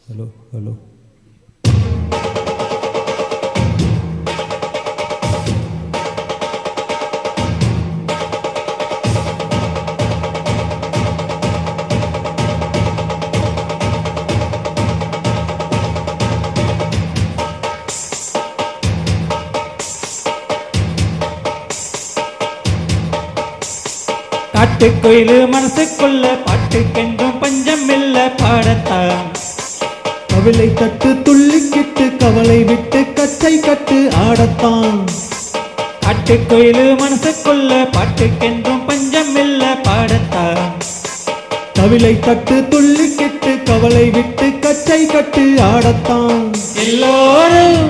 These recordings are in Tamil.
Hello hello. காட்டுக்குயிலு மனசுக்குள்ள பாட்டுக்கென்றும் பஞ்சம் இல்ல பாடத்தான். கவிலை தட்டு துள்ளிக்கிட்டு கவலை விட்டு கச்சை கட்டு ஆடத்தான். காட்டுக்குயிலு மனசுக்குள்ள பாட்டுக்கென்றும் பஞ்சம் இல்ல பாடத்தான். கவிலை தட்டு துள்ளிக்கிட்டு கவலை விட்டு கச்சை கட்டு ஆடத்தான். எல்லோரும்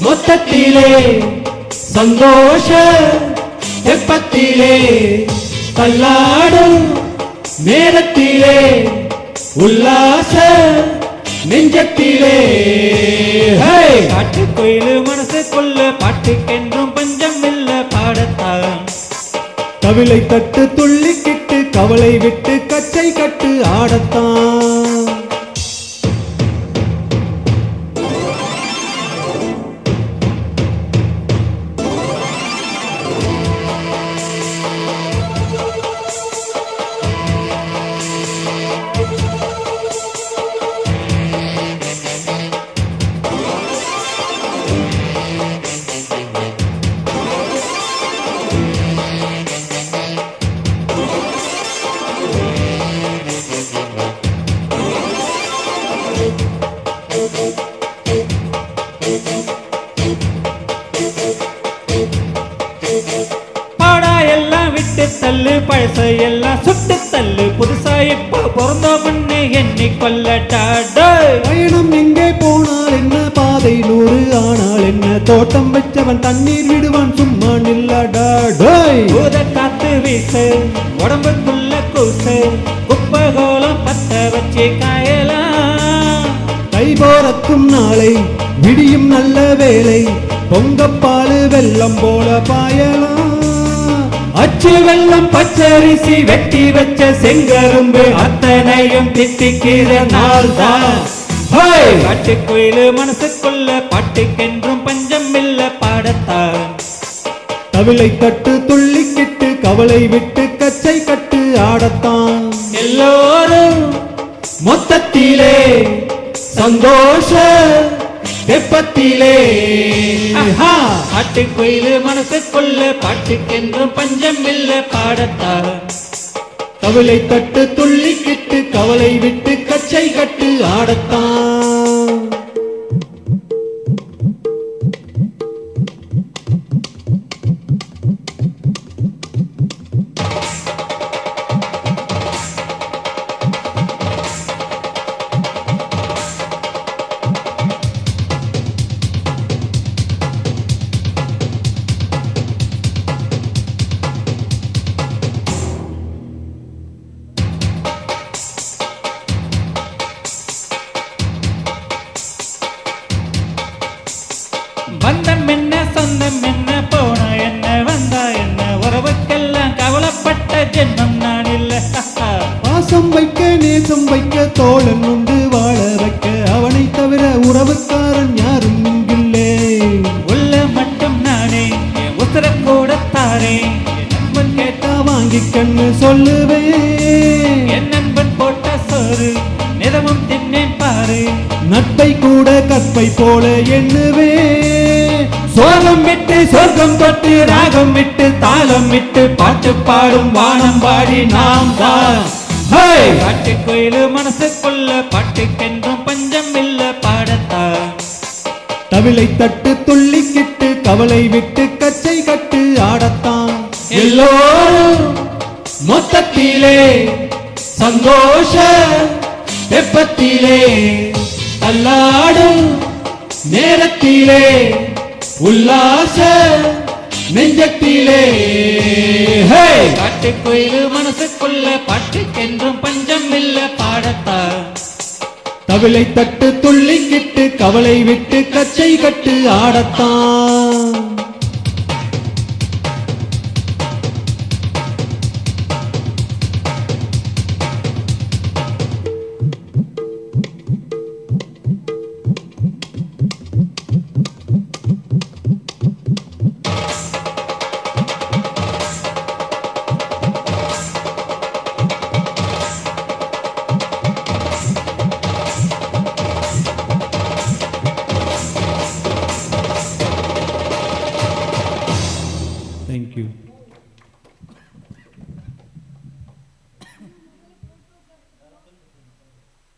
மொத்தத்திலே சந்தோஷ தெப்பத்திலே தள்ளாடும் நேரத்திலே உல்லாச நெஞ்சத்திலே. காட்டுக்குயிலு மனசுக்குள்ள பாட்டுக்கென்றும் பஞ்சம் இல்ல பாடத்தான். கவிலை தட்டு துள்ளிக்கிட்டு கவலை விட்டு கச்சை கட்டு ஆடத்தான். பாடா எல்லாம் விட்டு தள்ளு, பழச எல்லாம் சுட்டு தள்ளு, புதுசா இப்போ பிறந்த முன்னே எண்ணி கொள்ளட்டா. பயணம் எங்கே போனால் என்ன, பாதை 100 ஆனால் என்ன, தோட்டம் வச்சவன் தண்ணீர் விடுவான் சும்மா நில்லடா. ஊத காத்து வீசு, உடம்புக்குள்ள கூசு, குப்பகோலம் பத்த வச்சு காயலாம். கை போறக்கும் நாளை விடியும் நல்ல வேலை, பொங்கப்பாலு வெள்ளம் போல பாயலாம். அச்சு வெள்ளம் பச்சரிசி வெட்டி வச்ச செங்கரும்பு அத்தனையும் தித்திக்கிற நாள் தான். காட்டுக்குயிலு மனசுக்குள்ள பாட்டுக்கென்றும் பஞ்சம் இல்ல பாடத்தான். கவிலை தட்டு துள்ளிக்கிட்டு கவலை விட்டு கச்சை கட்டு ஆடத்தான். எல்லோரும் மொத்தத்திலே சந்தோஷ தெப்பத்திலே. காட்டுக்குயிலு மனசுக்குள்ள பாட்டுக்கென்றும் பஞ்சம் இல்ல பாடத்தான். கவிலை தட்டு துள்ளிக்கிட்டு கவலை விட்டு கச்சை கட்டு ஆடத்தான். பந்தம் என்ன சொந்தம் என்ன, போனா என்ன வந்தா என்ன, உறவுக்கெல்லாம் கவலைப்பட்ட ஜென்மம் நான் இல்ல. பாசம் வைக்க நேசம் வைக்க தோழன் உண்டு வாழ வைக்க, அவனை தவிர உறவுக்காரன் யாரும் இங்கில்லே. உள்ள மட்டும் நானே என் உத்தர கூட தாரே, என் நண்பன் கேட்டா வாங்கி கண்ணு சொல்லுவேன், என் நண்பன் போட்ட சோறு நிதமும் தின்னேன் பாரு. நட்பை கூட கற்பை போல எண்ணுவே. சோகம் விட்டு சொர்க்கம் தொட்டு ராகம் விட்டு தாளம் விட்டு பாட்டு பாடும் வானம் பாடி நாம் தான். காட்டுக்குயிலு மனசுக்குள்ள பாட்டுக்கென்றும் பஞ்சம் இல்ல பாடத்தான். கவிலை தட்டு துள்ளிக்கிட்டு கவலை விட்டு கச்சை கட்டு ஆடத்தான். எல்லோரும் மொத்தத்திலே சந்தோஷ தெப்பத்திலே தள்ளாடும் நேரத்திலே உல்லாச நெஞ்சத்திலே. காட்டுக்குயிலு மனசுக்குள்ள பாட்டுக்கென்றும் பஞ்சம் இல்ல பாடத்தான். கவிலை தட்டு துள்ளிக்கிட்டு கவலை விட்டு கச்சை கட்டு ஆடத்தான். தேங்க்யூ